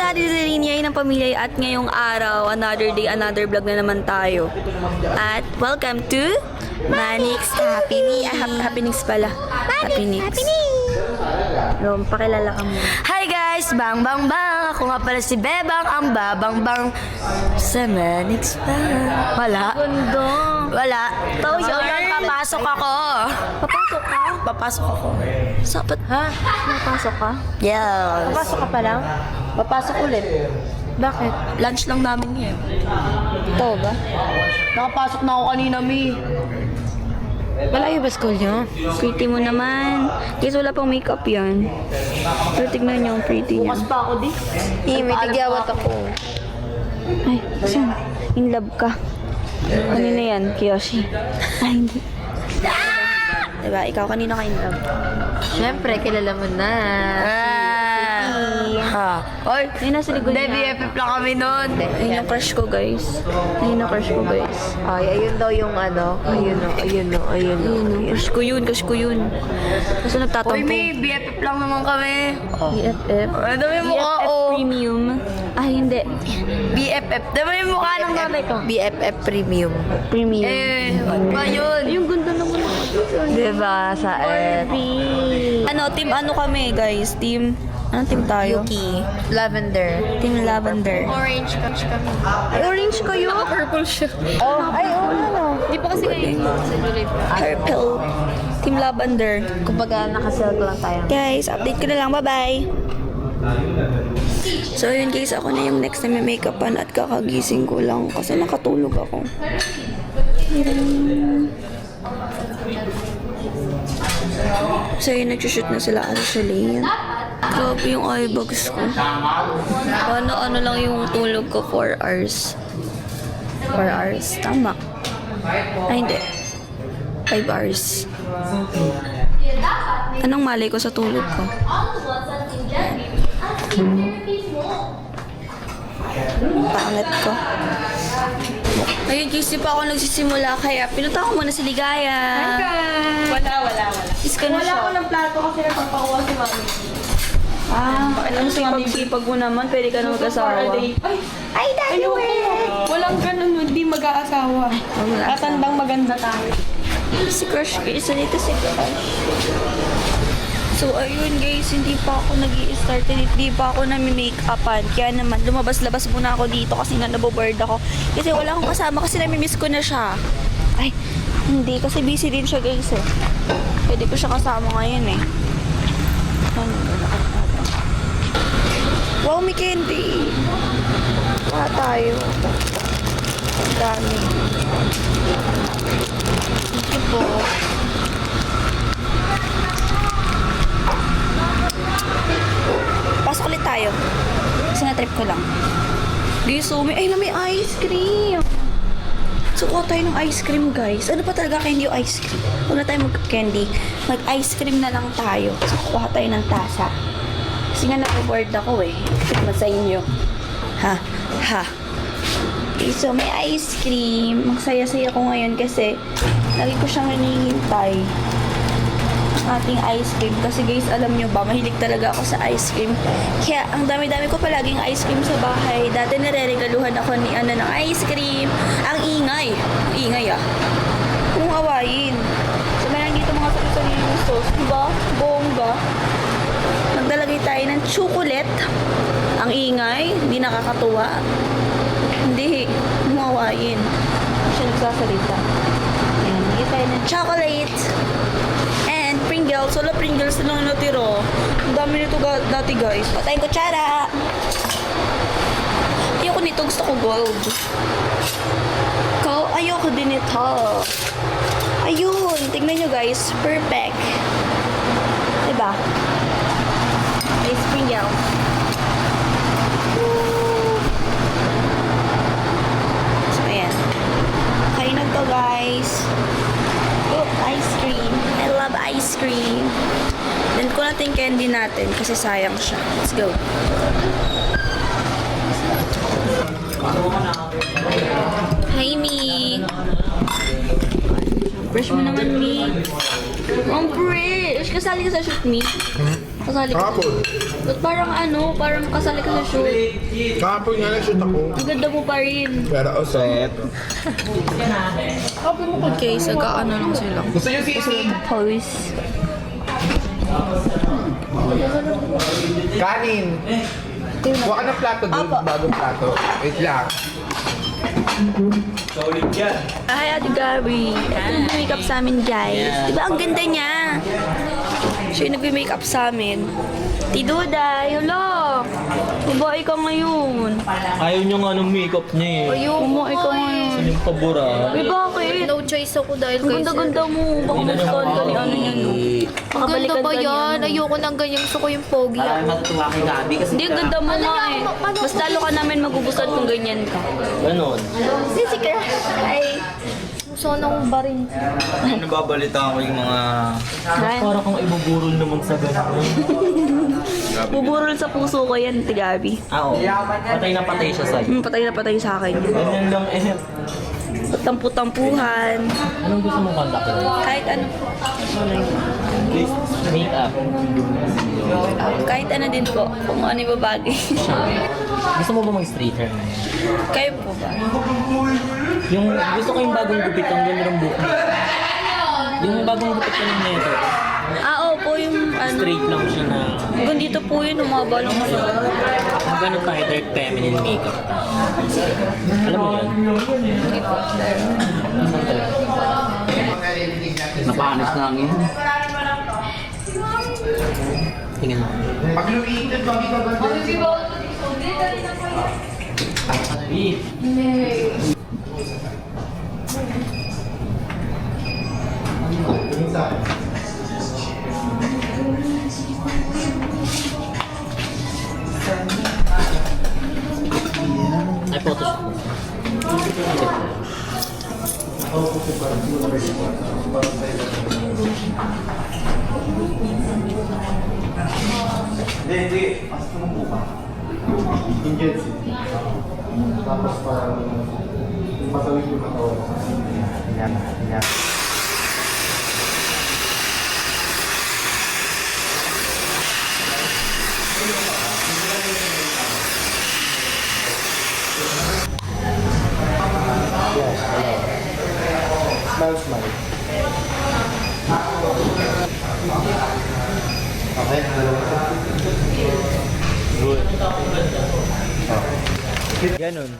Daddy Zarinia ng pamilya at ngayong araw, another day, another vlog na naman tayo. At welcome to Manix Happy Happenings pala. Happenings. Rom, pakilala ka muna. Hi guys! Bang bang bang! Ako nga pala si Bebang, ang babang bang sa Manix pa. Wala. Gundo. Wala. So yun, papasok ako. Papasok ka? Papasok ako. Sapat. Ha? Papasok ka? Yes. Papasok ka pa lang? Papasok ulit. Bakit? Lunch lang namin ngayon. Ito ba? Nakapasok na ako kanina, Mi. Malayo ba school niyo? Pretty mo naman. Kasi wala pang makeup yan. Pero tignan niyo ang pretty niya. Bukas pa ako di. May tigyawat ako. Ay, saan? In love ka. Kanina yan, Kiyoshi. Ay, hindi. Diba, ikaw kanina ka in love. Siyempre, kilala mo na. Ha. Oy, yun nasa likod niya. BFF lang kami nun. Ayun yung crush ko, guys. Ayun yung crush ko, guys. Ay, ayun daw yung ano. Ayun o. Ayun yung crush ko yun, Kasi nagtatampo. Uy, May, BFF lang naman kami. BFF. Ano yung mukha BFF ko? Premium. Ah, hindi. BFF. Dama yung mukha ng nanay ko. BFF Premium. Premium. Ano ba yun? Yung ganda naman. Diba, sa Ano, team ano kami, guys? Team, anong team tayo? Yuki. Lavender. Team Lavender. Orange kami. Orange kayo? Purple siya. Oh, ay, ano? Di pa kasi ngayon sa July pa. Purple. Team Lavender. Kumbaga, nakaselg lang tayo. Guys, update ko na lang. Bye-bye. So, yun guys. Ako na yung next na may make-upan at kakagising ko lang kasi nakatulog ako. So, yun, nagsushoot na sila actually. Grabe yung eye bags ko. Ano lang yung tulog ko, 4 hours. 4 hours. Tama. Ay, hindi. 5 hours. Anong malay ko sa tulog ko? Pangit ko. Ayun, kasi pa ako nagsisimula kaya pinunta ko muna sa Ligaya. Wala. Is ka na Wala siya. ko ng plato kasi nagpapakuha si mami. Ang sipag-sipag mo naman, pwede ka na mag-asawa. Ay, daddy, walang ganun, hindi mag-aasawa. Tatandang maganda tayo. Si Crush, isa dito si Crush. So, ayun guys, hindi pa ako nag-i-start, hindi pa ako nami-make-upan. Kaya naman, lumabas-labas muna ako dito kasi nga naboboard ako. Kasi wala akong kasama kasi nami-miss ko na siya. Ay, hindi, kasi busy din siya guys eh. Pwede ko siya kasama ngayon eh. Wow, may candy! Wala tayo. Ang dami. Thank you po. Pasok ulit tayo. Kasi na-trip ko lang. Guys, so may ice cream. So, kuha tayo ng ice cream, guys. Ano pa talaga candy o ice cream? Huwag na tayo mag-candy. Mag-ice cream na lang tayo. So, kuha tayo ng tasa. Kasi nga na-board ako eh. Tikman sa inyo. Ha? Okay, so may ice cream. Magsaya-saya ko ngayon kasi lagi ko siyang hinihintay. Ating ice cream. Kasi guys, alam nyo ba, mahilig talaga ako sa ice cream. Kaya, ang dami-dami ko palaging ice cream sa bahay. Dati nare-regaluhan ako ni Ana ng ice cream. Ang ingay. Ang ingay ah. Kung awayin. So, meron dito mga sarili-sariling sauce. Diba? Bongga. Magdalagay tayo ng chocolate. Ang ingay. Hindi nakakatuwa. Hindi. Muawayin. Siya nagsasalita. Ayan. Lagay tayo ng chocolate. And Pringles. Wala Pringles na lang natiro. Ang dami nito dati guys. Patayin kutsara. Ayoko nito. Gusto ko gold. Ayoko din ito. Ayun. Tignan nyo guys. Perfect. Diba? May Pringles. So, ayan. Kain na to guys. Oh, ice cream. I love ice cream. Then ko natin candy natin kasi sayang siya. Let's go. Hi, Mi. Brush mo naman, Mi. Ang fresh. Kasali ka sa shoot, Mi. Kasali ka. Hapon. Ba't parang parang kasali ka sa shoot. Kahapon nga nag-shoot ako. Ang ganda mo pa rin. Pero set. Sabi mo kung case, lang sila. Gusto niyo sisig? Pose. Kanin. Kuha ka ng plato doon. Bagong plato. Wait lang. Hi, Ate Gabby. Ito yung makeup sa amin, guys. Diba ang ganda niya? Siya yung nag-makeup sa amin. Tiduday, hello! Babae ka ngayon. Ayaw niyo nga ng makeup niya eh. Babae ka ngayon. Sino yung pabura? Uy, bakit? No choice ako dahil Ang ganda-ganda mo. Baka magustuhan ka ni ano yan, no? Ang ganda Makabalikan ba ka niya, yan? no? Ayoko ng ganyan. Gusto ko yung pogi. matutuwa kay Gabi kasi Hindi, ang ganda mo nga eh. Mas lalo ka namin magugustuhan kung ganyan ka. ganon. Si Crush. Ay. Gusto ko ng barin. Nababalita ko yung mga... Ryan. Para kang ibuburol naman sa ganon. Buburol sa puso ko yan, Ate Gabby. Oo. Patay na patay siya sa'yo. Patay na patay sa akin. Ganyan lang eh. Tampu-tampuhan. Anong gusto mong kanta ko? Kahit ano. Makeup. Kahit ano din po. Kung ano yung babagay. Gusto mo ba mag-straight hair ngayon? Kayo po ba? Yung gusto ko yung bagong gupit, ang ganda ng buhok. Yung bagong gupit ko ng neto. Opo, yung ano. Straight lang siya na... Hanggang dito po yun, umaba lang siya. Ang ganun tayo, dark feminine makeup. Alam mo yun? Hindi po. Napanis na ang yun. Tingnan mo. Pag lumitin, bakit ka ba? Ay, photos. Tapos parang matawid yung katawan. Yan. Smile. Okay, Ganon.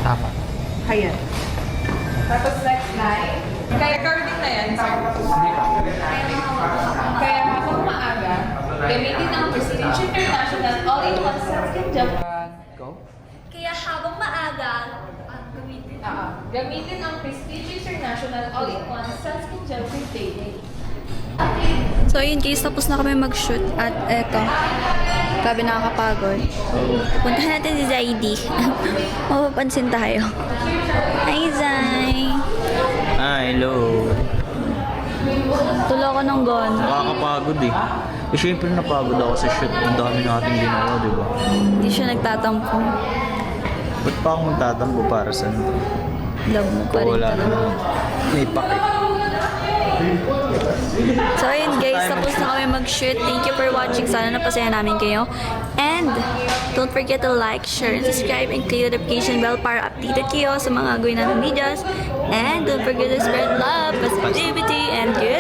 Tama. Ayan. Tapos next line. Kaya recording na yan. Kaya habang maaga, gamitin ang Prestige International All-in-One Sunscreen Gel. Go. Kaya habang maaga, Gamitin ang Prestige International All-in-One Sunscreen Gel with Day. So yun guys, tapos na kami mag-shoot at eto, grabe nakakapagod. Puntahan natin si Zaidi. Mapapansin tayo. Hi Zay! Hello. Tulo ko ng gona. Nakakapagod eh. Eh, syempre napagod ako sa shoot. Ang dami natin ginawa, di ba? Hindi siya nagtatampo. Ba't pa ako magtatampo para saan? Love mo pa rin Wala talaga. naman. May pake. So ayun guys, tapos na kami mag-shoot. Thank you for watching. Sana napasaya namin kayo. And don't forget to like, share, and subscribe, and click the notification bell para updated kayo sa mga gawin namin videos. And don't forget to spread love, positivity, and good